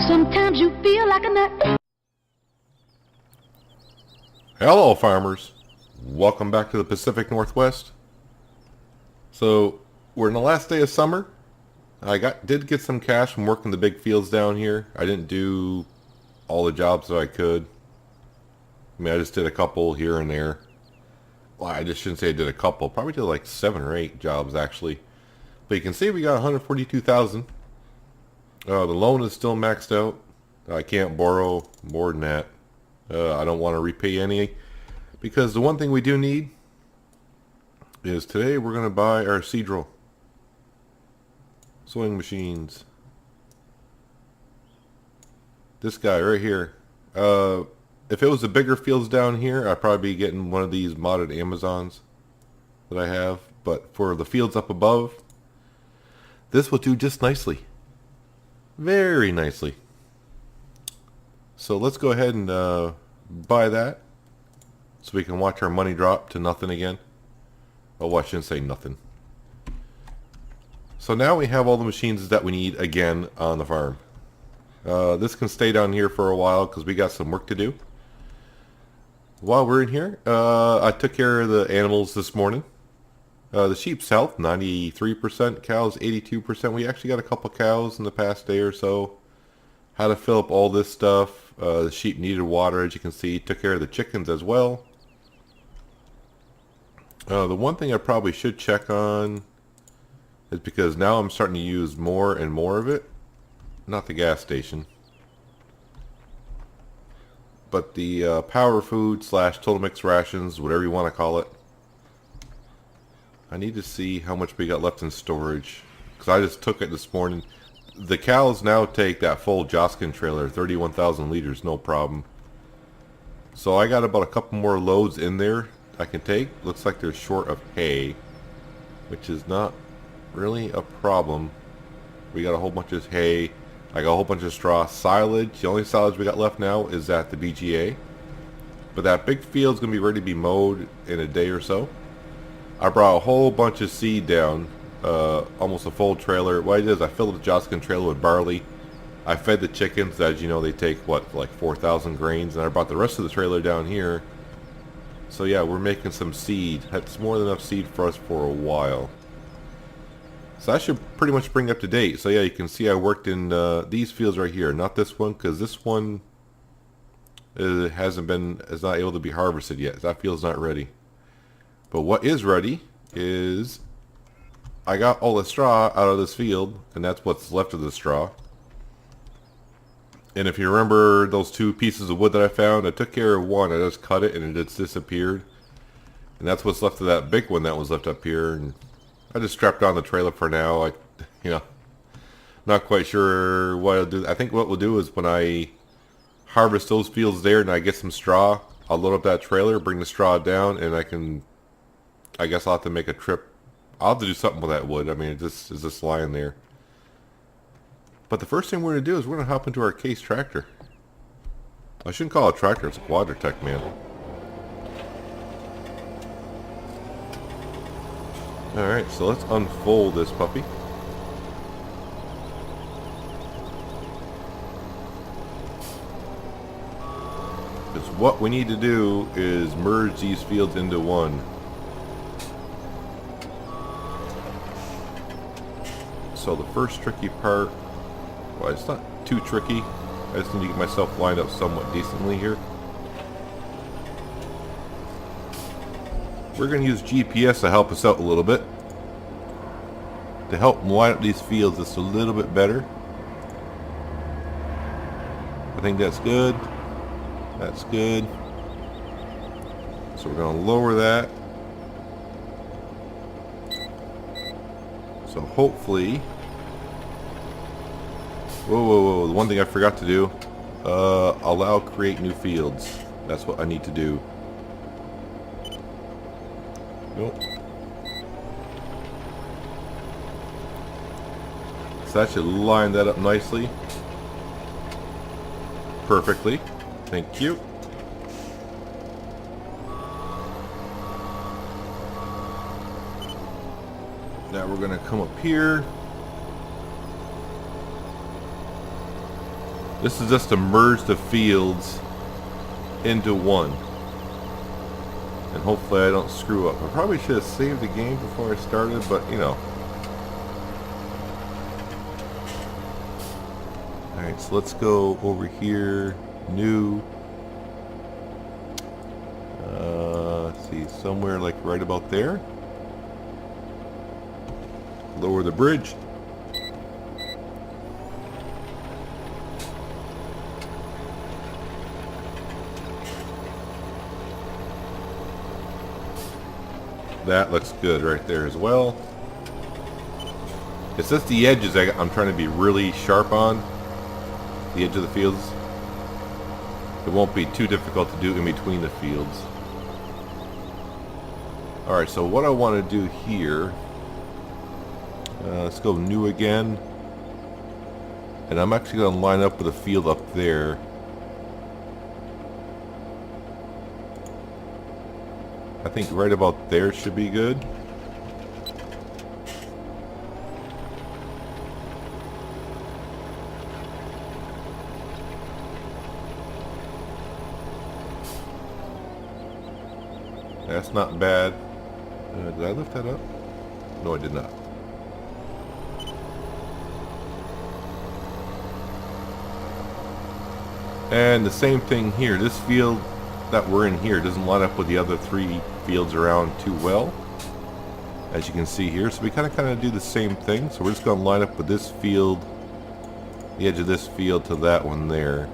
Sometimes you feel like a nut. Hello farmers, welcome back to the Pacific Northwest. So we're in the last day of summer. I did get some cash from working the big fields down here. I didn't do all the jobs that I could. I mean, I just did a couple here and there. Well, I just shouldn't say I did a couple. Probably did like 7 or 8 jobs actually. But you can see we got 142,000. The loan is still maxed out. I can't borrow more than that. I don't want to repay any, because the one thing we do need is today we're going to buy our seed drill. Sowing machines. This guy right here. If it was the bigger fields down here, I'd probably be getting one of these modded Amazons that I have. But for the fields up above, this will do just nicely. Very nicely. So let's go ahead and buy that so we can watch our money drop to nothing again. Oh, I shouldn't say nothing. So now we have all the machines that we need again on the farm. This can stay down here for a while because we got some work to do. While we're in here, I took care of the animals this morning. The sheep's health, 93%, cows 82%. We actually got a couple cows in the past day or so. How to fill up all this stuff. The sheep needed water, as you can see. Took care of the chickens as well. The one thing I probably should check on is because now I'm starting to use more and more of it. Not the gas station, but the power food / total mix rations, whatever you want to call it. I need to see how much we got left in storage, because I just took it this morning. The cows now take that full Joskin trailer, 31,000 liters, no problem. So I got about a couple more loads in there I can take. Looks like they're short of hay, which is not really a problem. We got a whole bunch of hay. I got a whole bunch of straw. Silage, the only silage we got left now is at the BGA. But that big field's going to be ready to be mowed in a day or so. I brought a whole bunch of seed down, almost a full trailer. What I did is I filled the Joskin trailer with barley. I fed the chickens. As you know, they take, what, like 4,000 grains. And I brought the rest of the trailer down here. So yeah, we're making some seed. That's more than enough seed for us for a while. So that should pretty much bring up to date. So yeah, you can see I worked in these fields right here. Not this one, because this one is not able to be harvested yet. That field's not ready. But what is ready is I got all the straw out of this field, and that's what's left of the straw. And if you remember those 2 pieces of wood that I found, I took care of one. I just cut it and it just disappeared. And that's what's left of that big one that was left up here. And I just strapped on the trailer for now. Not quite sure what I'll do. I think what we'll do is when I harvest those fields there and I get some straw, I'll load up that trailer, bring the straw down, and I guess I'll have to make a trip. I'll have to do something with that wood. I mean, it's just lying there. But the first thing we're going to do is we're going to hop into our Case tractor. I shouldn't call it a tractor, it's a Quadratec, man. Alright, so let's unfold this puppy. Because what we need to do is merge these fields into one. So the first tricky part, well, it's not too tricky. I just need to get myself lined up somewhat decently here. We're going to use GPS to help us out a little bit. To help line up these fields just a little bit better. I think that's good. That's good. So we're going to lower that. So hopefully... Whoa. The one thing I forgot to do, allow create new fields. That's what I need to do. Nope. So that should line that up nicely. Perfectly. Thank you. Now we're going to come up here. This is just to merge the fields into one. And hopefully I don't screw up. I probably should have saved the game before I started, but you know. Alright, so let's go over here. New. Let's see, somewhere like right about there. Lower the bridge. That looks good right there as well. It's just the edges I'm trying to be really sharp on. The edge of the fields. It won't be too difficult to do in between the fields. Alright, so what I want to do here, let's go new again. And I'm actually going to line up with a field up there. I think right about there should be good. That's not bad. Did I lift that up? No, I did not. And the same thing here. This field that we're in here doesn't line up with the other three fields around too well, as you can see here. So we kind of do the same thing. So we're just going to line up with this field, the edge of this field to that one there.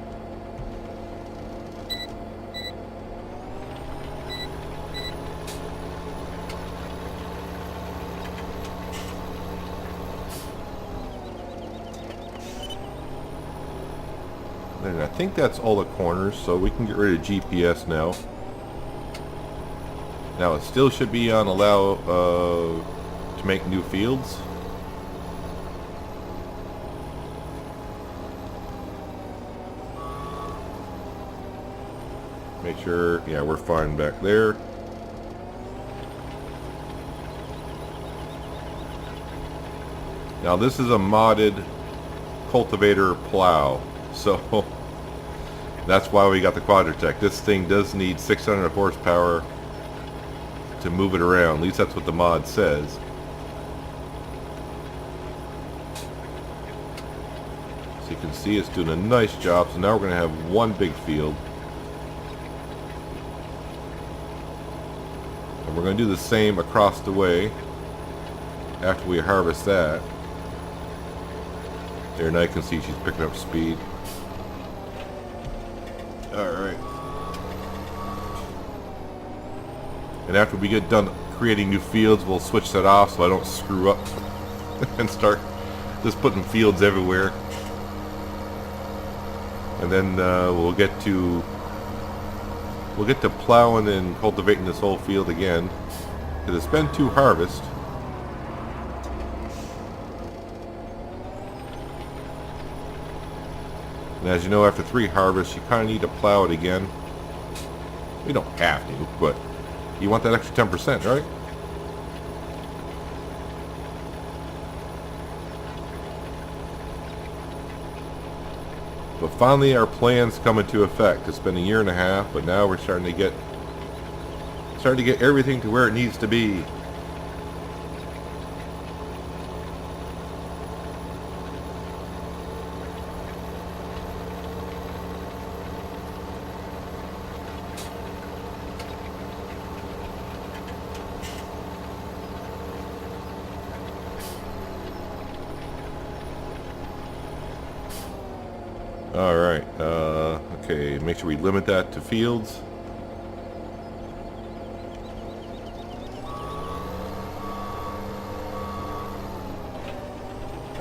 And I think that's all the corners, so we can get rid of GPS now. Now it still should be on allow to make new fields. Make sure, yeah, we're fine back there. Now this is a modded cultivator plow, so that's why we got the Quadratech. This thing does need 600 horsepower to move it around. At least that's what the mod says. So you can see it's doing a nice job. So now we're going to have one big field. And we're going to do the same across the way after we harvest that. There, now you can see she's picking up speed. Alright. And after we get done creating new fields, we'll switch that off so I don't screw up and start just putting fields everywhere. And then we'll get to plowing and cultivating this whole field again, because it's been 2 harvests. And as you know, after 3 harvests, you kind of need to plow it again. You don't have to, but you want that extra 10%, right? But finally, our plans come into effect. It's been a year and a half, but now we're starting to get everything to where it needs to be. Alright, okay, make sure we limit that to fields.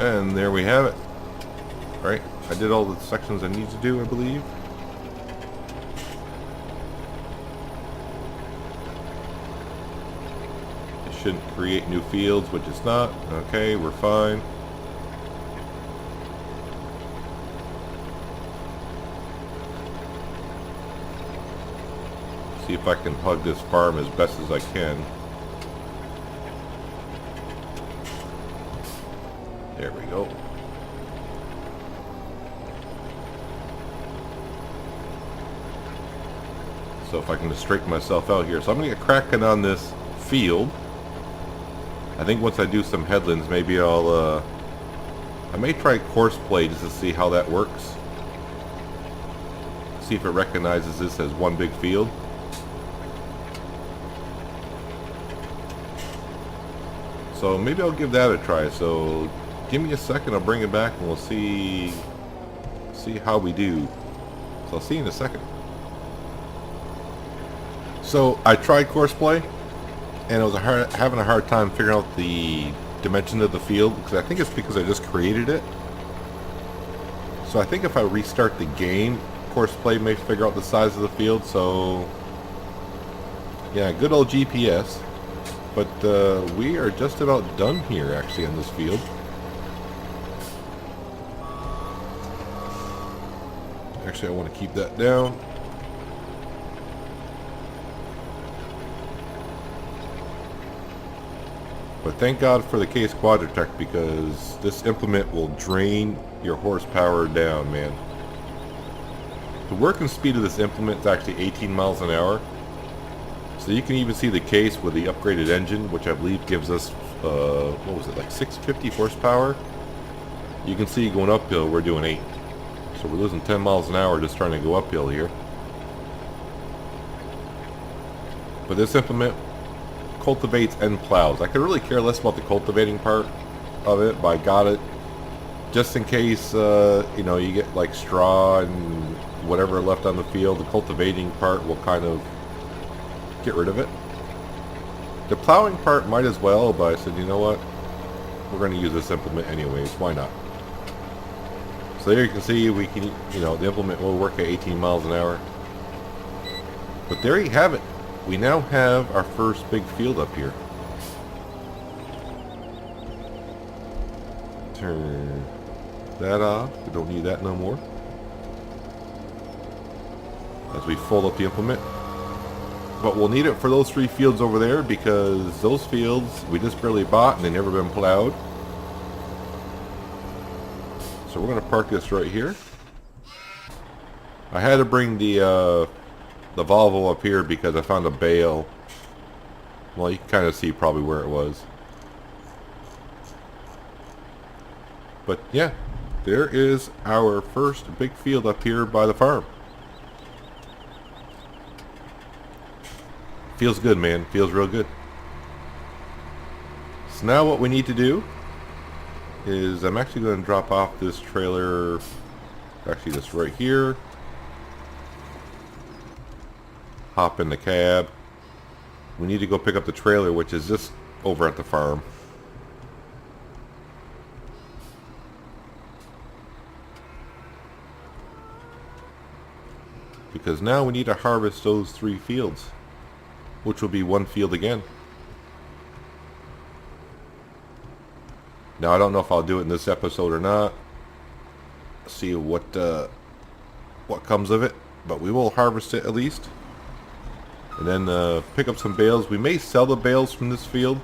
And there we have it. Alright, I did all the sections I need to do, I believe. It shouldn't create new fields, which it's not. Okay, we're fine. See if I can hug this farm as best as I can. There we go. So if I can just straighten myself out here. So I'm going to get cracking on this field. I think once I do some headlands, maybe I may try course play just to see how that works. See if it recognizes this as one big field. So maybe I'll give that a try. So give me a second, I'll bring it back and we'll see how we do. So I'll see you in a second. So I tried course play and I was having a hard time figuring out the dimension of the field, because I think it's because I just created it. So I think if I restart the game, course play may figure out the size of the field. So yeah, good old GPS. But we are just about done here actually on this field. Actually, I want to keep that down. But thank God for the Case Quadratech, because this implement will drain your horsepower down, man. The working speed of this implement is actually 18 miles an hour. So you can even see the Case with the upgraded engine, which I believe gives us, what was it, like 650 horsepower? You can see going uphill, we're doing 8. So we're losing 10 miles an hour just trying to go uphill here. But this implement cultivates and plows. I could really care less about the cultivating part of it, but I got it just in case you know, you get like straw and whatever left on the field. The cultivating part will kind of get rid of it. The plowing part might as well, but I said, you know what, we're going to use this implement anyways, why not? So there you can see we can, you know, the implement will work at 18 miles an hour. But there you have it. We now have our first big field up here. Turn that off. We don't need that no more. As we fold up the implement. But we'll need it for those 3 fields over there, because those fields we just barely bought and they've never been plowed. So we're going to park this right here. I had to bring the Volvo up here because I found a bale. Well, you can kind of see probably where it was. But yeah, there is our first big field up here by the farm. Feels good, man. Feels real good. So now what we need to do is I'm actually going to drop off this trailer, actually this right here. Hop in the cab. We need to go pick up the trailer, which is just over at the farm. Because now we need to harvest those 3 fields, which will be 1 field again. Now I don't know if I'll do it in this episode or not. See what comes of it, but we will harvest it at least. And then pick up some bales. We may sell the bales from this field.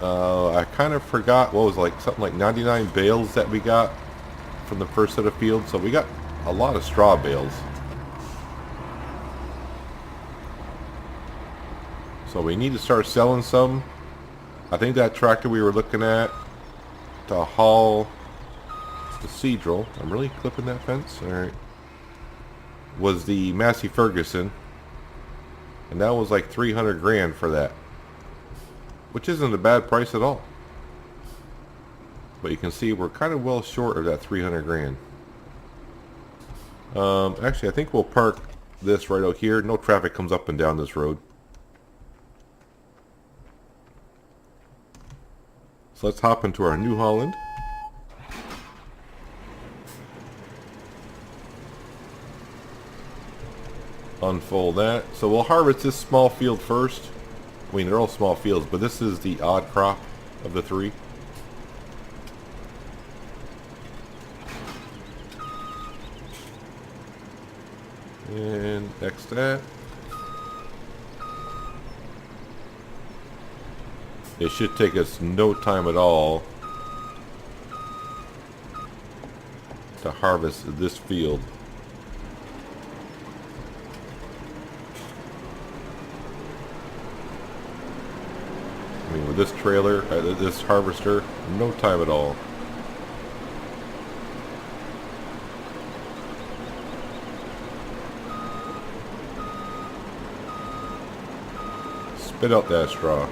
I kind of forgot what was like something like 99 bales that we got from the first set of fields. So we got a lot of straw bales. So we need to start selling some. I think that tractor we were looking at to haul the Cathedral. I'm really clipping that fence. Alright. Was the Massey Ferguson, and that was like 300 grand for that, which isn't a bad price at all. But you can see we're kind of well short of that 300 grand. Actually, I think we'll park this right out here. No traffic comes up and down this road. So let's hop into our New Holland. Unfold that. So we'll harvest this small field first. I mean, they're all small fields, but this is the odd crop of the 3. And next that. It should take us no time at all to harvest this field. this trailer, this harvester, in no time at all. Spit out that straw.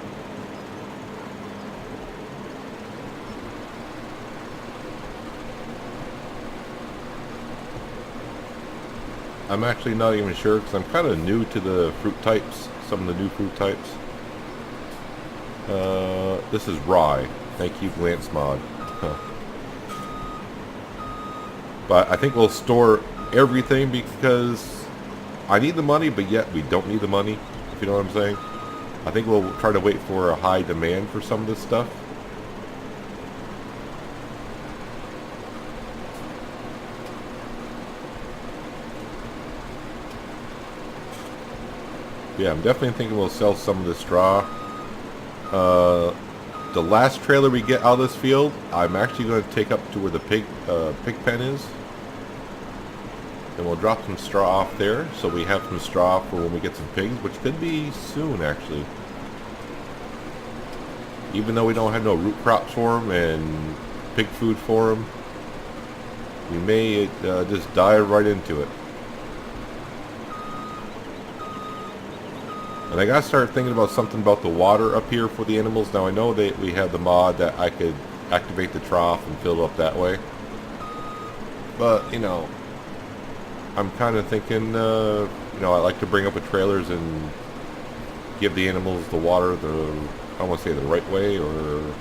I'm actually not even sure because I'm kind of new to the fruit types, some of the new fruit types. This is rye. Thank you, Glance Mod. Huh. But I think we'll store everything because I need the money, but yet we don't need the money, if you know what I'm saying. I think we'll try to wait for a high demand for some of this stuff. Yeah, I'm definitely thinking we'll sell some of the straw. The last trailer we get out of this field, I'm actually going to take up to where the pig pen is. And we'll drop some straw off there, so we have some straw for when we get some pigs, which could be soon, actually. Even though we don't have no root crops for them and pig food for them, we may just dive right into it. And I gotta start thinking about something about the water up here for the animals. Now I know that we have the mod that I could activate the trough and fill it up that way. But, you know, I'm kind of thinking, you know, I like to bring up with trailers and give the animals the water I don't want to say the right way, or,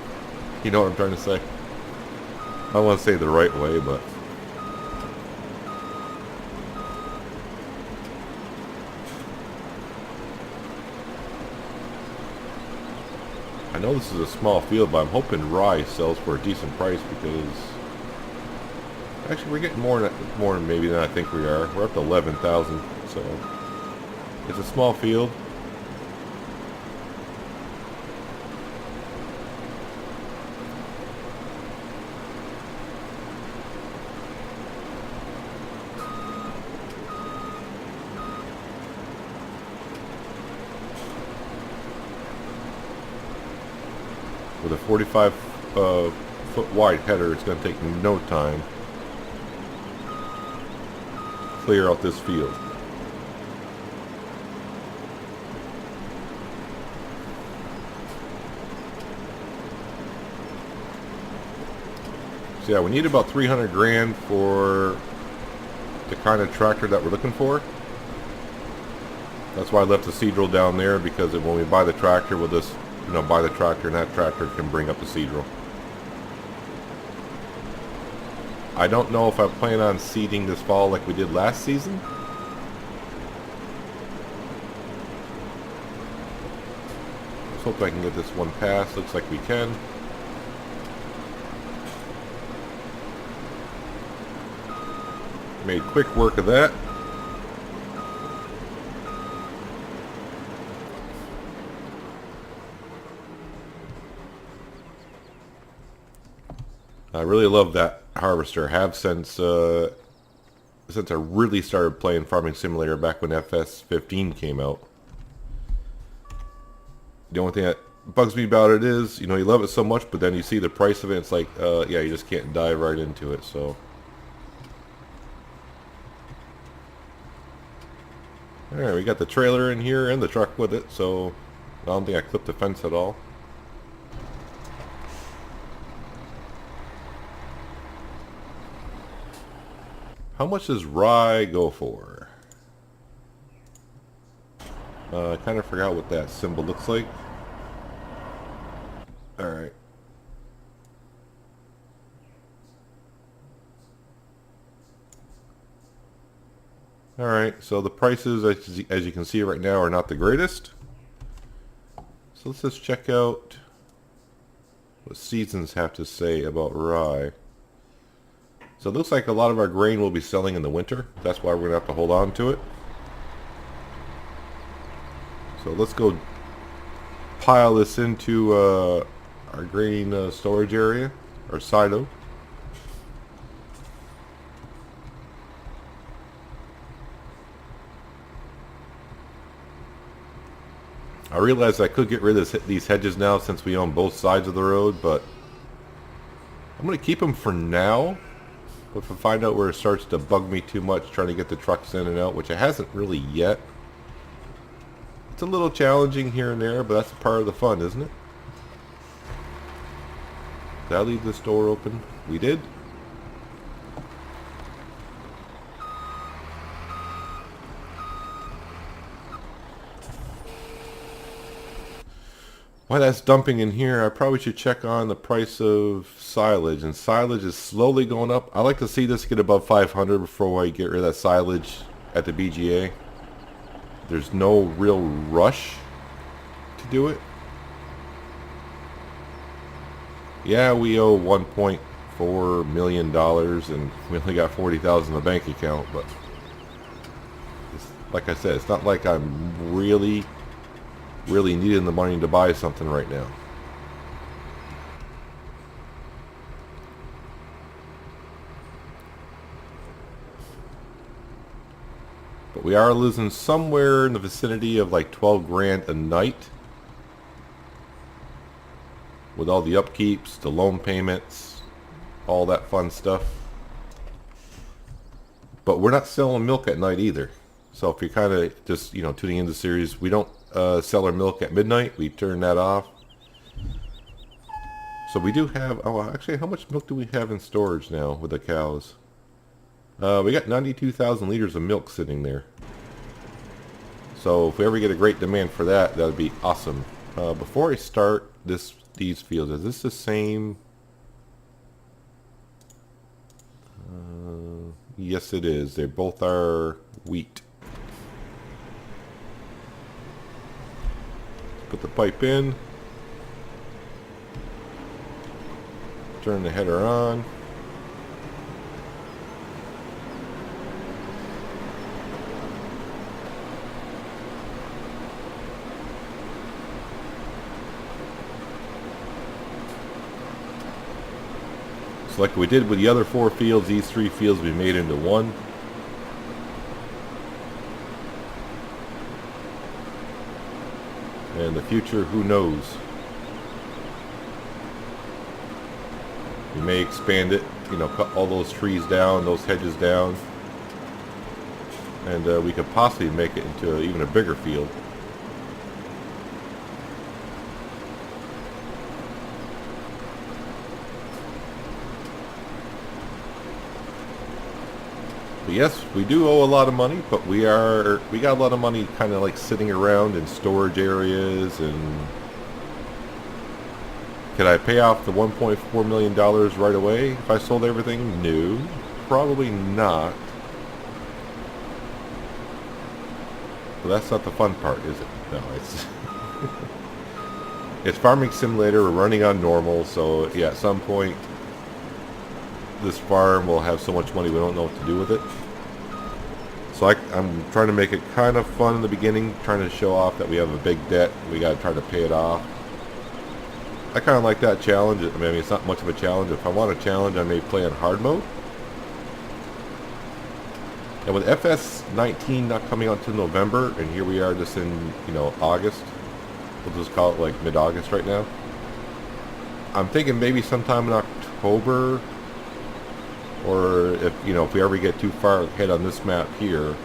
you know what I'm trying to say? I don't want to say the right way, but I know this is a small field, but I'm hoping rye sells for a decent price because actually we're getting more maybe than I think we are. We're up to 11,000, so it's a small field. With a 45 foot wide header, it's going to take no time to clear out this field. So yeah, we need about 300 grand for the kind of tractor that we're looking for. That's why I left the seed drill down there, because when we buy the tractor, we'll just, you know, buy the tractor and that tractor can bring up the seed drill. I don't know if I plan on seeding this fall like we did last season. Let's hope I can get this one passed. Looks like we can. Made quick work of that. I really love that harvester. Have since I really started playing Farming Simulator back when FS15 came out. The only thing that bugs me about it is, you know, you love it so much, but then you see the price of it, it's like, yeah, you just can't dive right into it. So, all right, we got the trailer in here and the truck with it. So, I don't think I clipped the fence at all. How much does rye go for? I kind of forgot what that symbol looks like. Alright. Alright, so the prices, as you can see right now, are not the greatest. So let's just check out what Seasons have to say about rye. So it looks like a lot of our grain will be selling in the winter. That's why we're going to have to hold on to it. So let's go pile this into our grain storage area, or silo. I realized I could get rid of these hedges now since we own both sides of the road, but I'm going to keep them for now. But if I find out where it starts to bug me too much trying to get the trucks in and out, which it hasn't really yet. It's a little challenging here and there, but that's part of the fun, isn't it? Did I leave this door open? We did. While that's dumping in here, I probably should check on the price of silage. And silage is slowly going up. I like to see this get above 500 before I get rid of that silage at the BGA. There's no real rush to do it. Yeah, we owe $1.4 million and we only got $40,000 in the bank account, but like I said, it's not like I'm really needing the money to buy something right now. But we are losing somewhere in the vicinity of like 12 grand a night with all the upkeeps, the loan payments, all that fun stuff. But we're not selling milk at night either. So if you're kind of just, you know, tuning into the series, we don't sell our milk at midnight. We turn that off. So we do have, oh actually, how much milk do we have in storage now with the cows? We got 92,000 liters of milk sitting there. So if we ever get a great demand for that, that would be awesome. Before I start these fields, is this the same? Yes it is. They both are wheat. Put the pipe in. Turn the header on. So like we did with the other 4 fields, these 3 fields we made into one. And the future, who knows? We may expand it, you know, cut all those trees down, those hedges down. And we could possibly make it into even a bigger field. But yes, we do owe a lot of money, but we got a lot of money kind of like sitting around in storage areas. And could I pay off the $1.4 million right away if I sold everything? No, probably not. But that's not the fun part, is it? No, it's it's Farming Simulator. We're running on normal, so yeah, at some point this farm will have so much money we don't know what to do with it. So I'm trying to make it kind of fun in the beginning, trying to show off that we have a big debt. We got to try to pay it off. I kind of like that challenge. I mean, it's not much of a challenge. If I want a challenge, I may play on hard mode. And with FS19 not coming out until November, and here we are just in, you know, August. We'll just call it like mid-August right now. I'm thinking maybe sometime in October, or if, you know, if we ever get too far ahead on this map here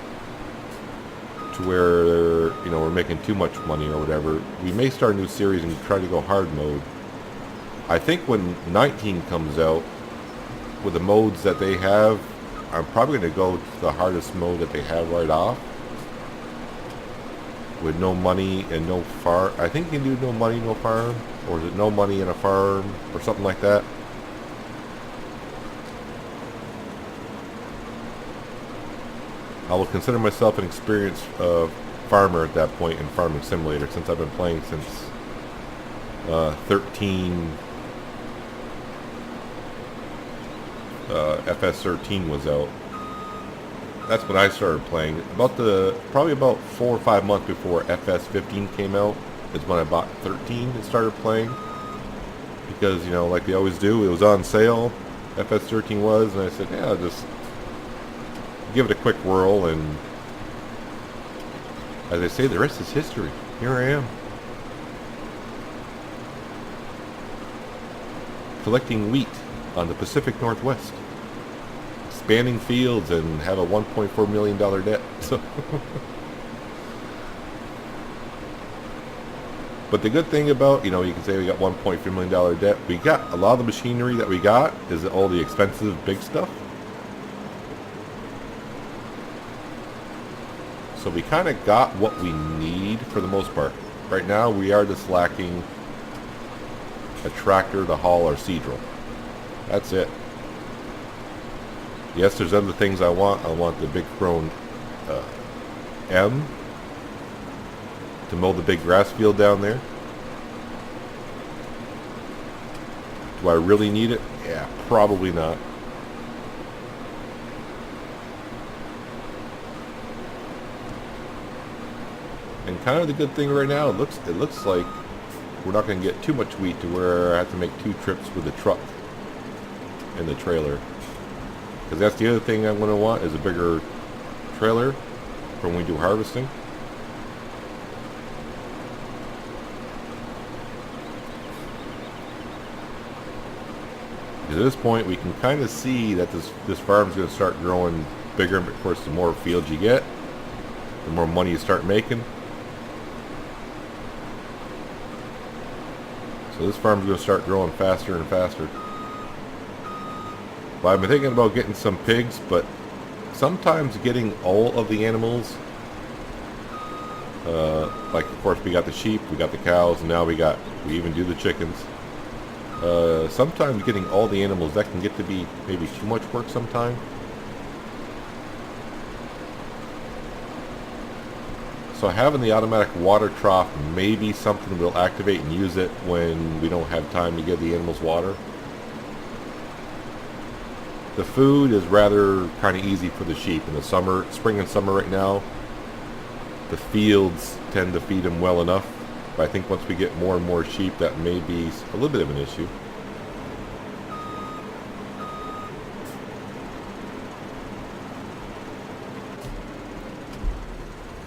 to where, you know, we're making too much money or whatever, we may start a new series and try to go hard mode. I think when 19 comes out with the modes that they have, I'm probably going to go to the hardest mode that they have right off with no money and no farm. I think you can do no money, no farm, or is it no money in a farm or something like that? I will consider myself an experienced farmer at that point in Farming Simulator, since I've been playing since FS13 was out. That's when I started playing. Probably about 4 or 5 months before FS15 came out is when I bought 13 and started playing. Because, you know, like they always do, it was on sale. FS13 was, and I said, yeah, I'll just give it a quick whirl, and as I say, the rest is history. Here I am. collecting wheat on the Pacific Northwest, spanning fields, and have a $1.4 million debt. So but the good thing about, you can say we got $1.3 million debt. We got a lot of the machinery that we got is all the expensive big stuff. So we kind of got what we need for the most part. Right now we are just lacking a tractor to haul our seed drill. That's it. Yes, there's other things I want. I want the big grown M to mow the big grass field down there. Do I really need it? Yeah, probably not. And kind of the good thing right now, it looks like we're not going to get too much wheat to where I have to make 2 trips with the truck and the trailer. Because that's the other thing I'm going to want is a bigger trailer for when we do harvesting. At this point, we can kind of see that this farm is going to start growing bigger. But of course, the more fields you get, the more money you start making. So this farm is going to start growing faster and faster. Well, I've been thinking about getting some pigs, but sometimes getting all of the animals, like of course we got the sheep, we got the cows, and now we even do the chickens. Sometimes getting all the animals, that can get to be maybe too much work sometime. So having the automatic water trough may be something we'll activate and use it when we don't have time to give the animals water. The food is rather kind of easy for the sheep in the summer, spring and summer right now. The fields tend to feed them well enough. But I think once we get more and more sheep, that may be a little bit of an issue.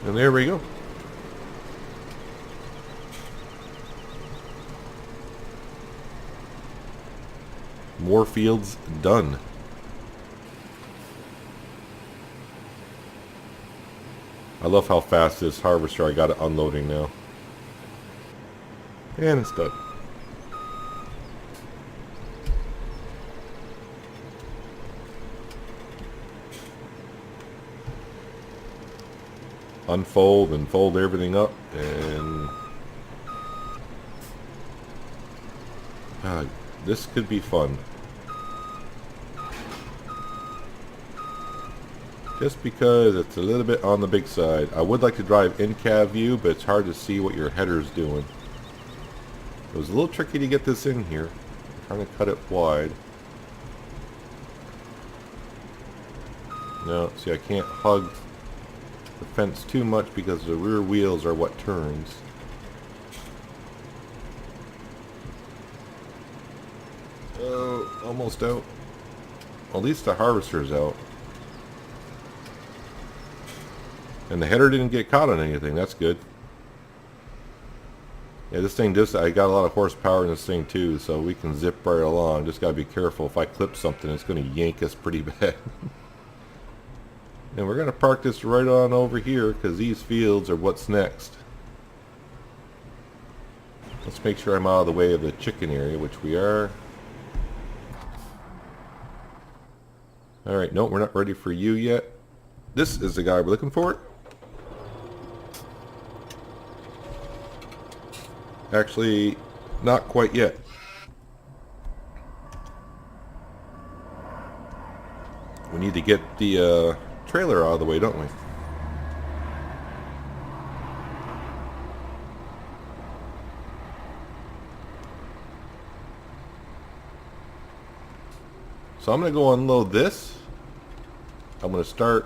And there we go. More fields done. I love how fast this harvester, I got it unloading now. And it's done. Unfold and fold everything up, and this could be fun. Just because it's a little bit on the big side. I would like to drive in cab view, but it's hard to see what your header's doing. It was a little tricky to get this in here. I'm trying to cut it wide. No, see, I can't hug the fence too much because the rear wheels are what turns. Oh, almost out. At least the harvester's out. And the header didn't get caught on anything. That's good. Yeah, this thing I got a lot of horsepower in this thing too, so we can zip right along. Just gotta be careful. If I clip something, it's gonna yank us pretty bad. And we're gonna park this right on over here because these fields are what's next. Let's make sure I'm out of the way of the chicken area, which we are. Alright, no, we're not ready for you yet. This is the guy we're looking for. Actually, not quite yet. We need to get the trailer out of the way, don't we? So I'm going to go unload this. I'm going to start...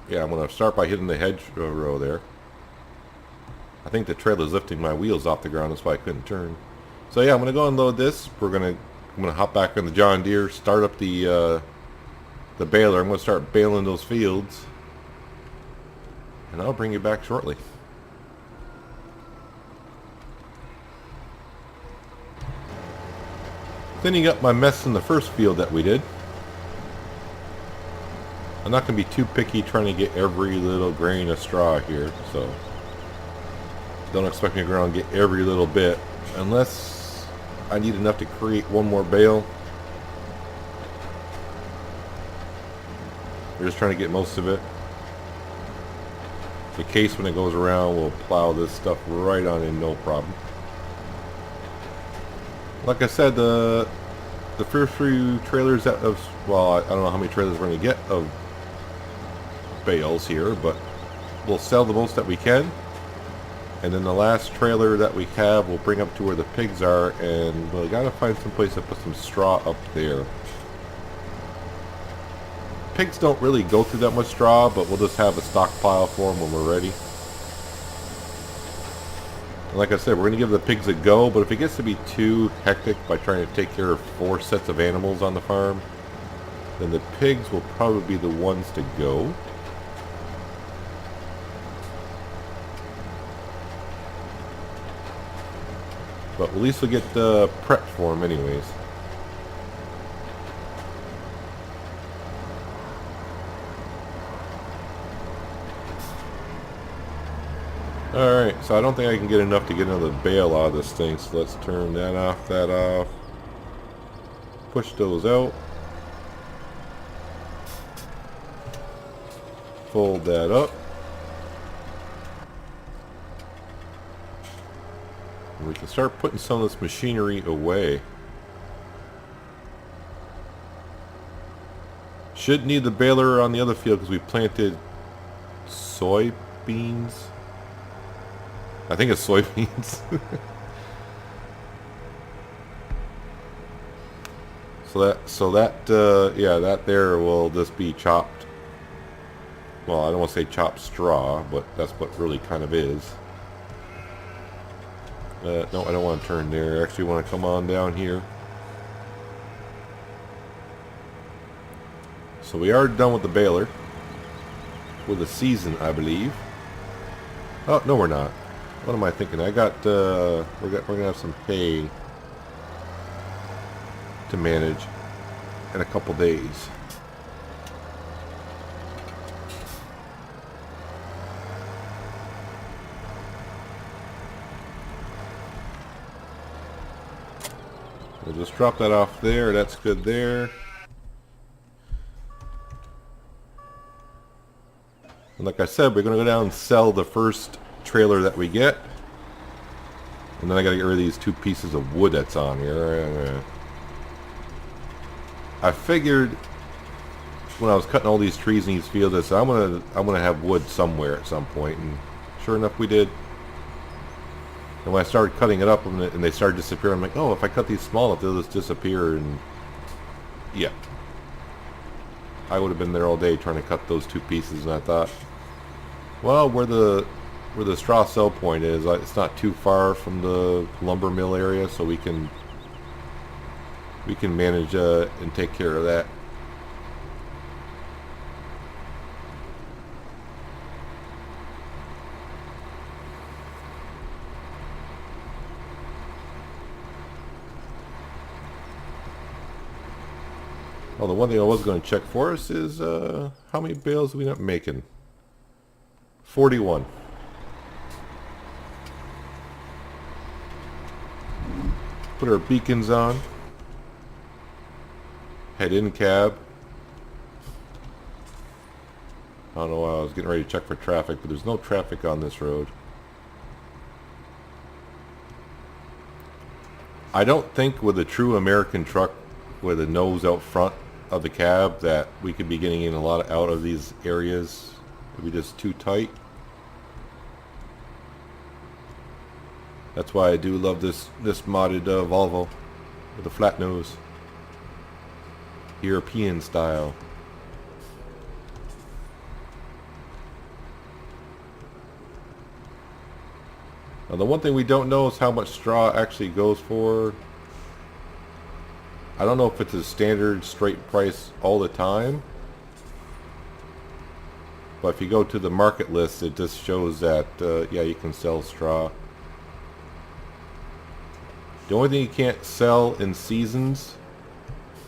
Yeah, I'm going to start by hitting the hedgerow there. I think the trailer's lifting my wheels off the ground, that's why I couldn't turn. So yeah, I'm going to go unload this. I'm going to hop back on the John Deere, start up the baler. I'm going to start baling those fields. And I'll bring you back shortly. Cleaning up my mess in the first field that we did. I'm not going to be too picky trying to get every little grain of straw here, so don't expect me to go around and get every little bit unless I need enough to create one more bale. We're just trying to get most of it. The case, when it goes around, will plow this stuff right on in, no problem. Like I said, the first few trailers that of, well, I don't know how many trailers we're going to get of bales here, but we'll sell the most that we can. And then the last trailer that we have, we'll bring up to where the pigs are, and we gotta find some place to put some straw up there. Pigs don't really go through that much straw, but we'll just have a stockpile for them when we're ready. And like I said, we're going to give the pigs a go, but if it gets to be too hectic by trying to take care of 4 sets of animals on the farm, then the pigs will probably be the ones to go. But at least we'll get prepped for them anyways. Alright, so I don't think I can get enough to get another bale out of this thing, so let's turn that off, push those out, fold that up, and we can start putting some of this machinery away. Should need the baler on the other field because we planted soybeans. I think it's soybeans. Yeah, that there will just be chopped. Well, I don't want to say chopped straw, but that's what really kind of is. No, I don't want to turn there. I actually want to come on down here. So we are done with the baler. For the season, I believe. Oh, no we're not. What am I thinking? I got, we're gonna have some hay to manage in a couple days. We'll just drop that off there. That's good there. And like I said, we're gonna go down and sell the first trailer that we get, and then I gotta get rid of these 2 pieces of wood that's on here. I figured when I was cutting all these trees in these fields, I'm gonna have wood somewhere at some point, and sure enough, we did. And when I started cutting it up and they started disappearing, I'm like, oh, if I cut these small enough, they'll just disappear. And yeah, I would have been there all day trying to cut those 2 pieces, and I thought, well, where the straw sell point is, it's not too far from the lumber mill area, so we can manage and take care of that. Well, the one thing I was going to check for us is how many bales we end up making. 41. Put our beacons on. Head in cab. I don't know why I was getting ready to check for traffic, but there's no traffic on this road. I don't think with a true American truck with a nose out front of the cab that we could be getting in a lot out of these areas. It'd be just too tight. That's why I do love this modded Volvo with a flat nose, European style. Now the one thing we don't know is how much straw actually goes for. I don't know if it's a standard straight price all the time, but if you go to the market list, it just shows that yeah, you can sell straw. The only thing you can't sell in seasons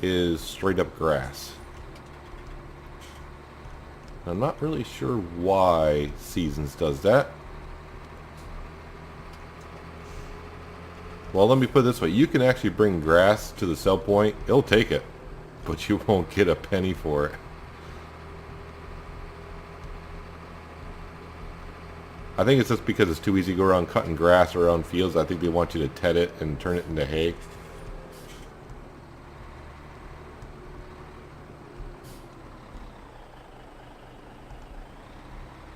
is straight up grass. I'm not really sure why seasons does that. Well, let me put it this way. You can actually bring grass to the sell point. It'll take it, but you won't get a penny for it. I think it's just because it's too easy to go around cutting grass around fields. I think they want you to ted it and turn it into hay.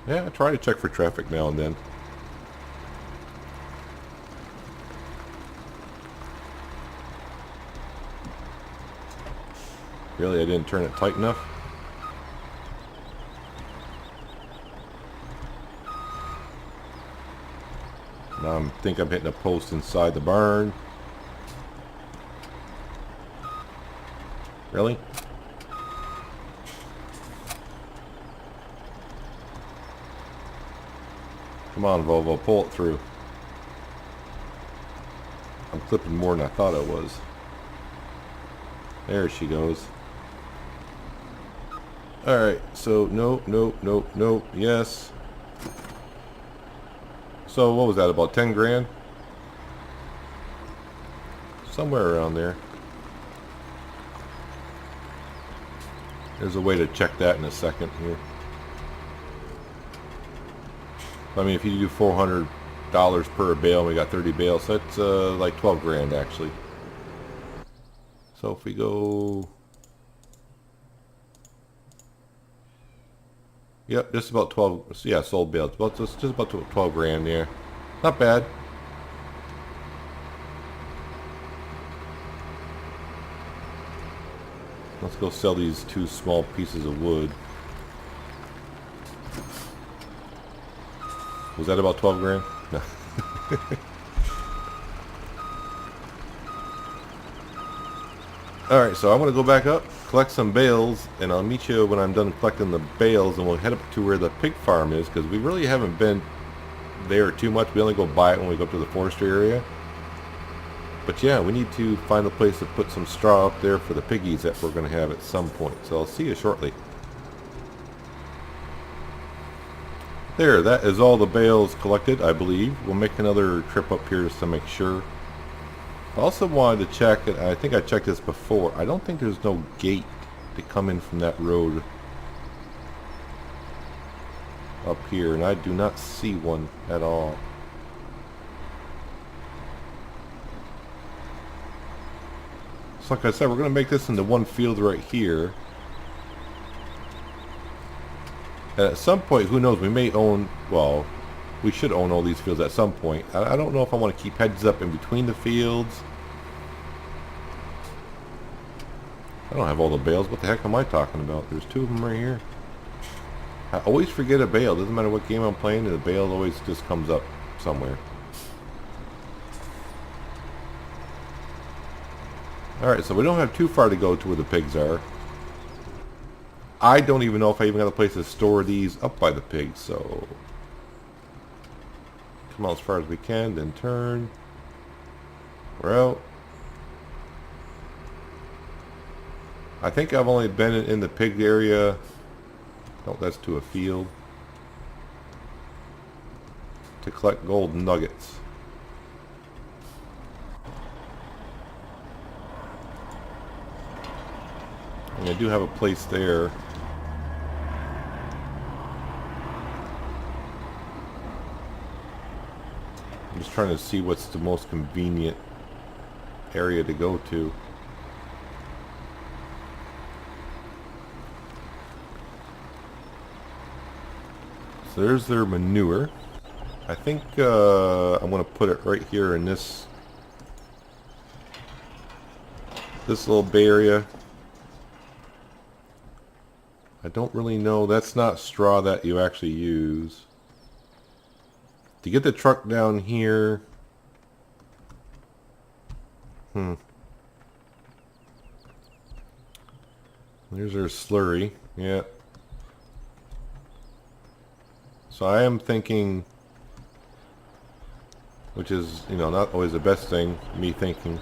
Yeah, I try to check for traffic now and then. Really, I didn't turn it tight enough? Now I think I'm hitting a post inside the barn. Really? Come on, Volvo, pull it through. I'm clipping more than I thought I was. There she goes. Alright, so no, yes. So what was that, about 10 grand? Somewhere around there. There's a way to check that in a second here. I mean, if you do $400 per bale, and we got 30 bales, so that's like 12 grand actually. So if we go... Yep, just about 12, yeah, sold bales. Just about 12 grand there. Not bad. Let's go sell these 2 small pieces of wood. Was that about 12 grand? No. Alright, so I'm going to go back up, collect some bales, and I'll meet you when I'm done collecting the bales, and we'll head up to where the pig farm is, because we really haven't been there too much. We only go by it when we go up to the forestry area. But yeah, we need to find a place to put some straw up there for the piggies that we're going to have at some point. So I'll see you shortly. There, that is all the bales collected, I believe. We'll make another trip up here just to make sure. I also wanted to check, and I think I checked this before, I don't think there's no gate to come in from that road up here, and I do not see one at all. So like I said, we're going to make this into one field right here. And at some point, who knows, we may own, well, we should own all these fields at some point. I don't know if I want to keep heads up in between the fields. I don't have all the bales. What the heck am I talking about? There's 2 of them right here. I always forget a bale. Doesn't matter what game I'm playing, the bale always just comes up somewhere. Alright, so we don't have too far to go to where the pigs are. I don't even know if I even got a place to store these up by the pigs, so... Come on as far as we can, then turn. We're out. I think I've only been in the pig area. No, that's to a field. To collect gold nuggets. And I do have a place there. I'm just trying to see what's the most convenient area to go to. So there's their manure. I think I'm going to put it right here in this little bay area. I don't really know. That's not straw that you actually use. To get the truck down here... There's our slurry. Yeah. So I am thinking... which is, you know, not always the best thing, me thinking.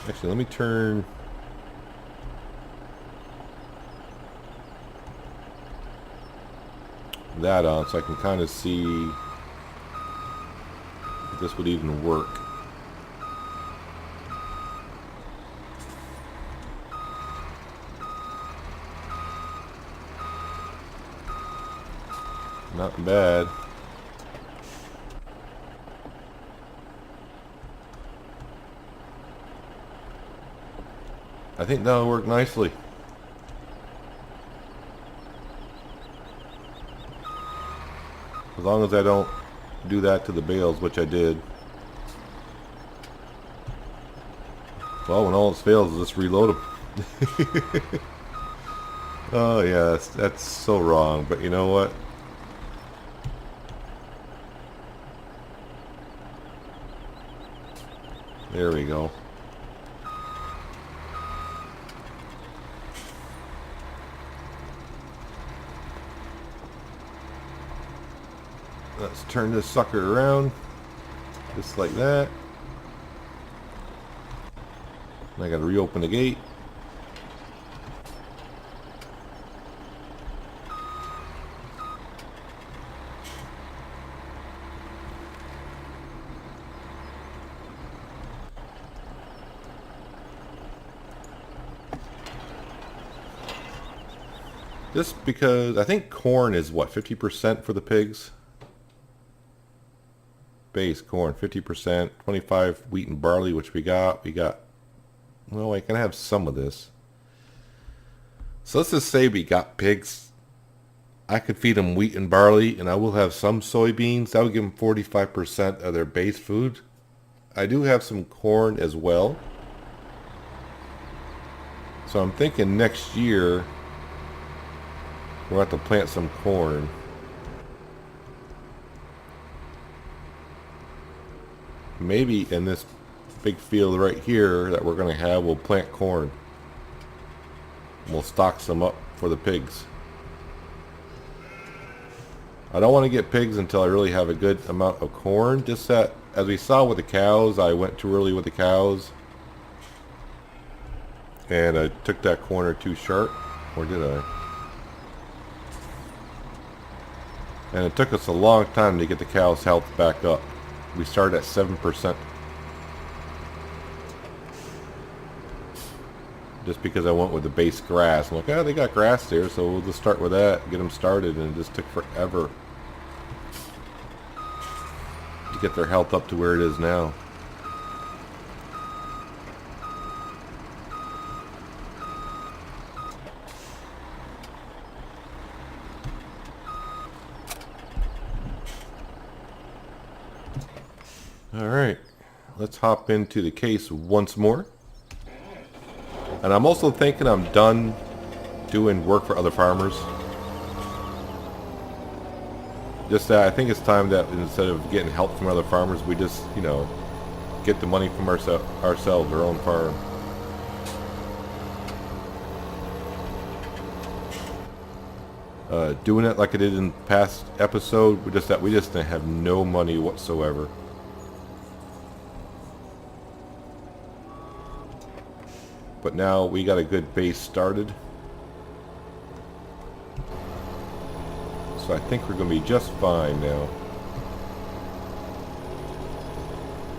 Actually, let me turn that on so I can kind of see if this would even work. Not bad. I think that'll work nicely. As long as I don't do that to the bales, which I did. Well, when all else fails, just reload them. Oh yeah, that's so wrong, but you know what? There we go. Let's turn this sucker around, just like that. And I gotta reopen the gate. Just because I think corn is what, 50% for the pigs? Base corn, 50%, 25 wheat and barley, which we got. Well, I can have some of this. So let's just say we got pigs. I could feed them wheat and barley, and I will have some soybeans. That would give them 45% of their base food. I do have some corn as well. So I'm thinking next year we'll have to plant some corn. Maybe in this big field right here that we're going to have, we'll plant corn. We'll stock some up for the pigs. I don't want to get pigs until I really have a good amount of corn. Just that, as we saw with the cows, I went too early with the cows. And I took that corner too sharp. Or did I? And it took us a long time to get the cows' health back up. We started at 7%. Just because I went with the base grass. I'm like, oh, they got grass there, so we'll just start with that, get them started, and it just took forever to get their health up to where it is now. Alright, let's hop into the case once more. And I'm also thinking I'm done doing work for other farmers. Just that I think it's time that instead of getting help from other farmers, we just, you know, get the money from ourselves, our own farm. Doing it like I did in the past episode, we just didn't have no money whatsoever. But now we got a good base started. So I think we're going to be just fine now.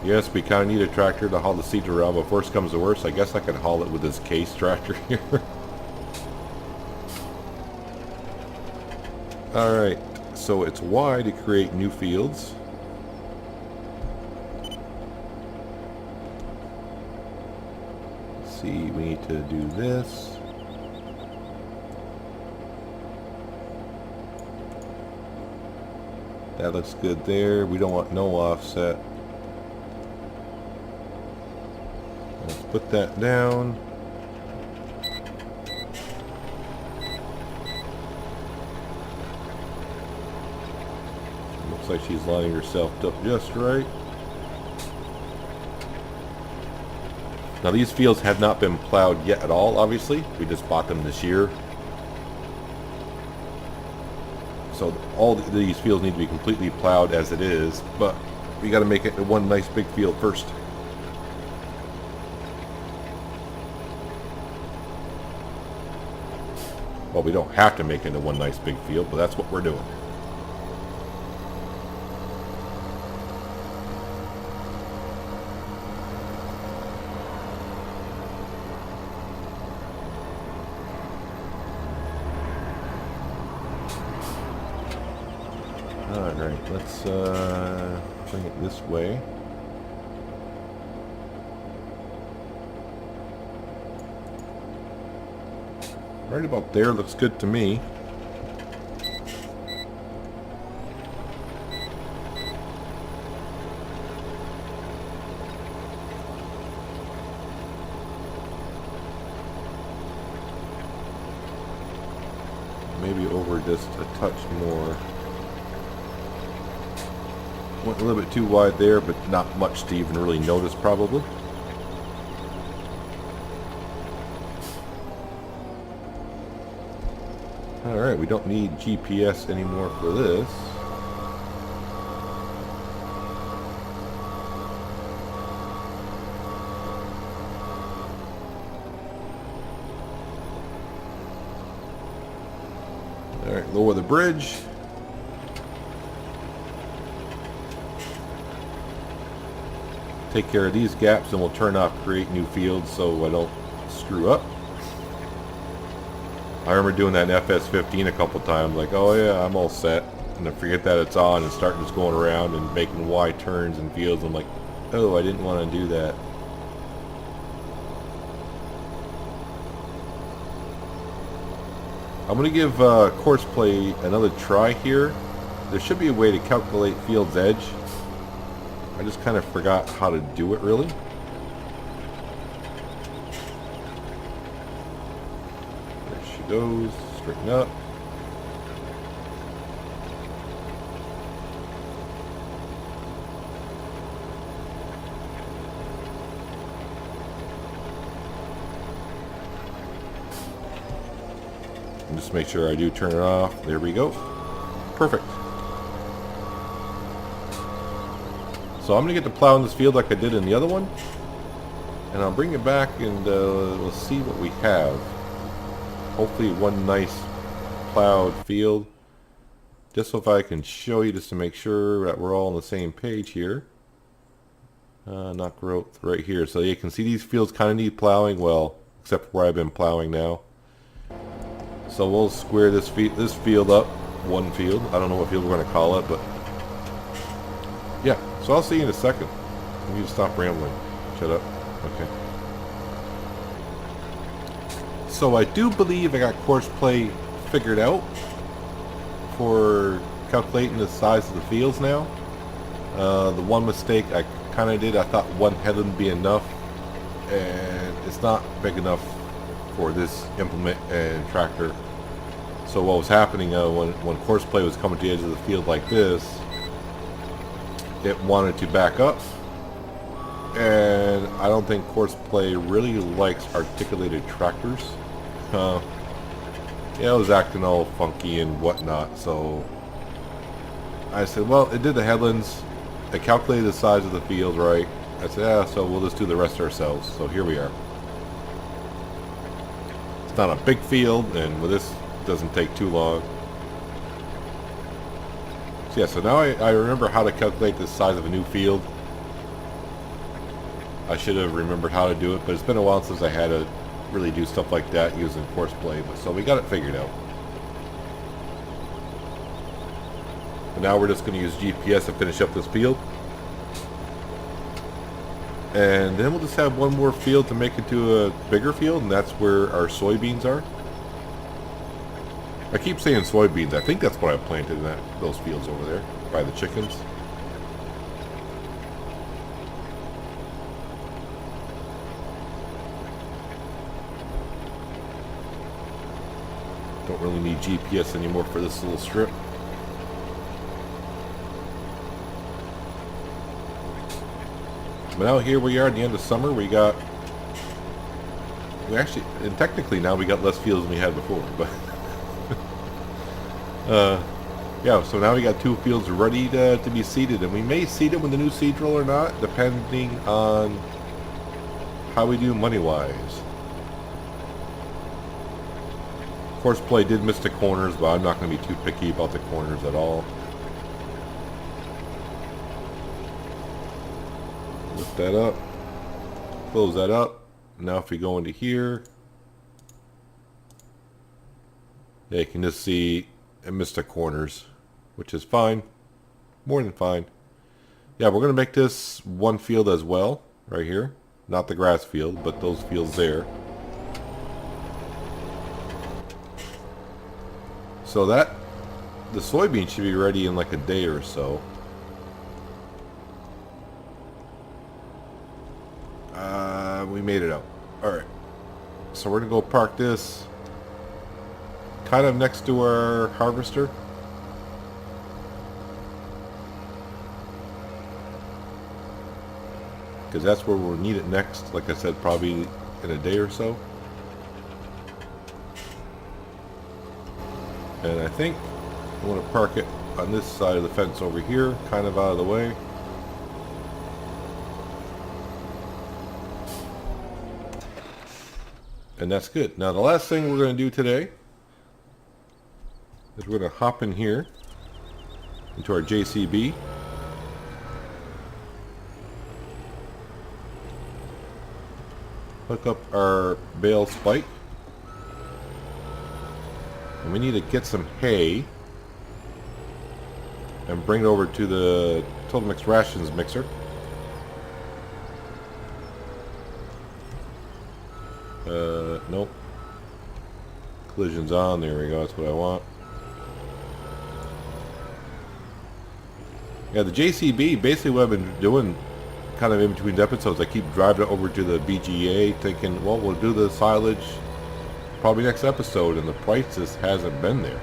Yes, we kind of need a tractor to haul the seeds around, but worst comes to worst, I guess I could haul it with this case tractor here. Alright, so it's Y to create new fields. Let's see, we need to do this. That looks good there. We don't want no offset. Let's put that down. Looks like she's lining herself up just right. Now these fields have not been plowed yet at all, obviously. We just bought them this year. So all these fields need to be completely plowed as it is, but we got to make it one nice big field first. Well, we don't have to make it into one nice big field, but that's what we're doing. Alright, let's bring it this way. Right about there looks good to me. Maybe over just a touch more. Went a little bit too wide there, but not much to even really notice probably. Alright, we don't need GPS anymore for this. Alright, lower the bridge. Take care of these gaps and we'll turn off create new fields so I don't screw up. I remember doing that in FS15 a couple times, like, oh yeah, I'm all set, and I forget that it's on and starting just going around and making Y turns and fields. I'm like, oh, I didn't want to do that. I'm going to give Courseplay another try here. There should be a way to calculate field's edge. I just kind of forgot how to do it really. There she goes, straighten up. And just make sure I do turn it off. There we go. Perfect. So I'm going to get to plow in this field like I did in the other one. And I'll bring it back and we'll see what we have. Hopefully one nice plowed field. Just so if I can show you just to make sure that we're all on the same page here. Not growth right here. So you can see these fields kind of need plowing. Well, except where I've been plowing now. So we'll square this field up. One field. I don't know what field we're going to call it, but yeah. So I'll see you in a second. I need to stop rambling. Shut up. Okay. So I do believe I got Courseplay figured out for calculating the size of the fields now. The one mistake I kind of did, I thought one headland would be enough, and it's not big enough for this implement and tractor. So what was happening when Courseplay was coming to the edge of the field like this, it wanted to back up, and I don't think Courseplay really likes articulated tractors. Yeah, it was acting all funky and whatnot, so I said, well, it did the headlands, it calculated the size of the field right. I said, yeah, so we'll just do the rest ourselves. So here we are. It's not a big field, and with this, it doesn't take too long. So yeah, so now I remember how to calculate the size of a new field. I should have remembered how to do it, but it's been a while since I had to really do stuff like that using Courseplay. But so we got it figured out. And now we're just going to use GPS to finish up this field. And then we'll just have one more field to make it to a bigger field, and that's where our soybeans are. I keep saying soybeans. I think that's what I planted in those fields over there by the chickens. Don't really need GPS anymore for this little strip. But now here we are at the end of summer. We actually, and technically now we got less fields than we had before, but Yeah, so now we got 2 fields ready to be seeded, and we may seed it with the new seed drill or not, depending on how we do money-wise. Of course, play did miss the corners, but I'm not going to be too picky about the corners at all. Lift that up. Close that up. Now if we go into here, yeah, you can just see it missed the corners, which is fine. More than fine. Yeah, we're going to make this one field as well, right here. Not the grass field, but those fields there. So that, the soybean should be ready in like a day or so. We made it out. Alright. So we're going to go park this kind of next to our harvester. Because that's where we'll need it next. Like I said, probably in a day or so. And I think I want to park it on this side of the fence over here, kind of out of the way. And that's good. Now the last thing we're going to do today is we're going to hop in here into our JCB. Hook up our bale spike. And we need to get some hay and bring it over to the Total Mix Rations mixer. Nope. Collision's on. There we go. That's what I want. Yeah, the JCB, basically what I've been doing kind of in between episodes, I keep driving it over to the BGA thinking, well, we'll do the silage probably next episode, and the price just hasn't been there.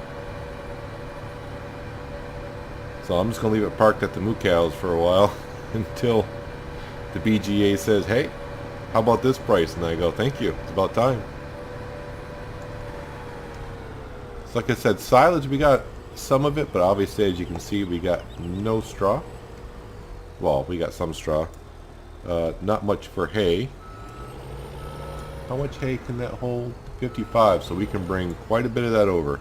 So I'm just going to leave it parked at the moo cows for a while until the BGA says, hey, how about this price? And I go, thank you. It's about time. So like I said, silage, we got some of it, but obviously, as you can see, we got no straw. Well, we got some straw. Not much for hay. How much hay can that hold? 55, so we can bring quite a bit of that over.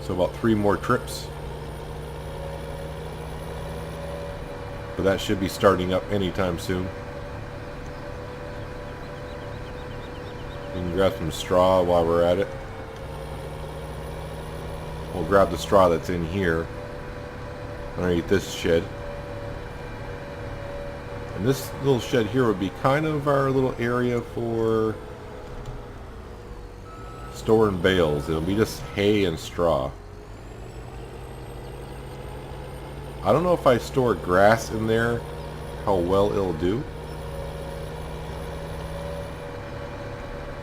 So about 3 more trips. But that should be starting up anytime soon. We can grab some straw while we're at it. We'll grab the straw that's in here underneath this shed. And this little shed here would be kind of our little area for storing bales. It'll be just hay and straw. I don't know if I store grass in there, how well it'll do.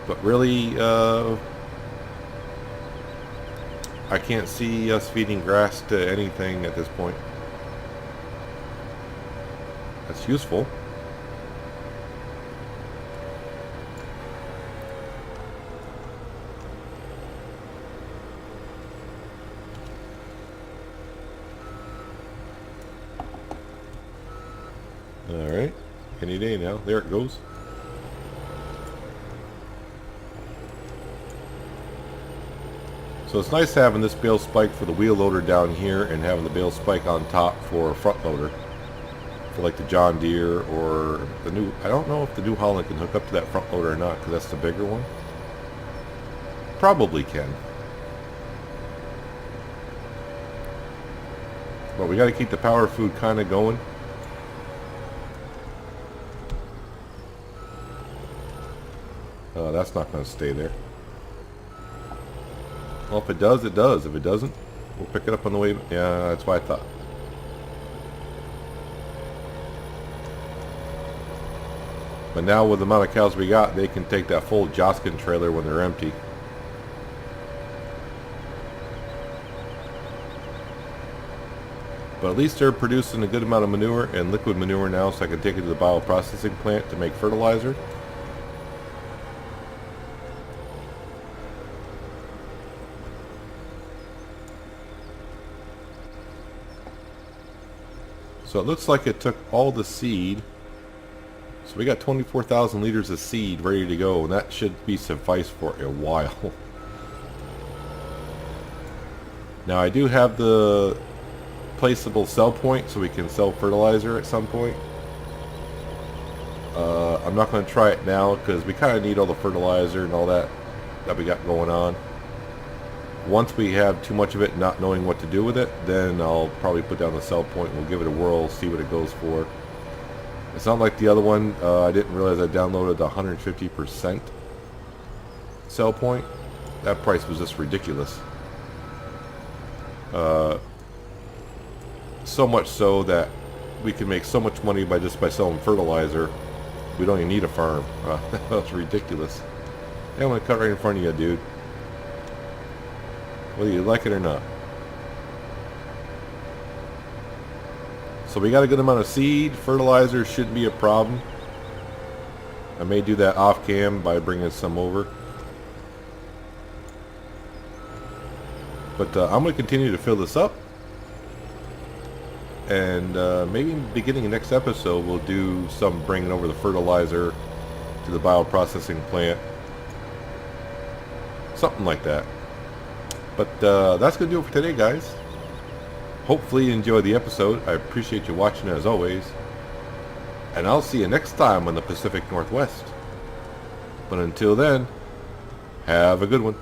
But really, I can't see us feeding grass to anything at this point. That's useful. Alright, any day now. There it goes. So it's nice having this bale spike for the wheel loader down here and having the bale spike on top for a front loader. For like the John Deere or the new, I don't know if the New Holland can hook up to that front loader or not, because that's the bigger one. Probably can. But we got to keep the power food kind of going. That's not going to stay there. Well, if it does, it does. If it doesn't, we'll pick it up on the way. Yeah, that's what I thought. But now with the amount of cows we got, they can take that full Joskin trailer when they're empty. But at least they're producing a good amount of manure and liquid manure now, so I can take it to the bioprocessing plant to make fertilizer. So it looks like it took all the seed. So we got 24,000 liters of seed ready to go, and that should be suffice for a while. Now I do have the placeable sell point, so we can sell fertilizer at some point. I'm not going to try it now because we kind of need all the fertilizer and all that we got going on. Once we have too much of it, not knowing what to do with it, then I'll probably put down the sell point and we'll give it a whirl, see what it goes for. It's not like the other one. I didn't realize I downloaded the 150% sell point. That price was just ridiculous. So much so that we can make so much money by selling fertilizer. We don't even need a farm. That's ridiculous. Hey, I'm going to cut right in front of you, dude. Whether you like it or not. So we got a good amount of seed. Fertilizer shouldn't be a problem. I may do that off cam by bringing some over. But I'm going to continue to fill this up. And maybe in the beginning of next episode we'll do some bringing over the fertilizer to the bioprocessing plant. Something like that. But that's going to do it for today, guys. Hopefully you enjoyed the episode. I appreciate you watching as always. And I'll see you next time on the Pacific Northwest. But until then, have a good one.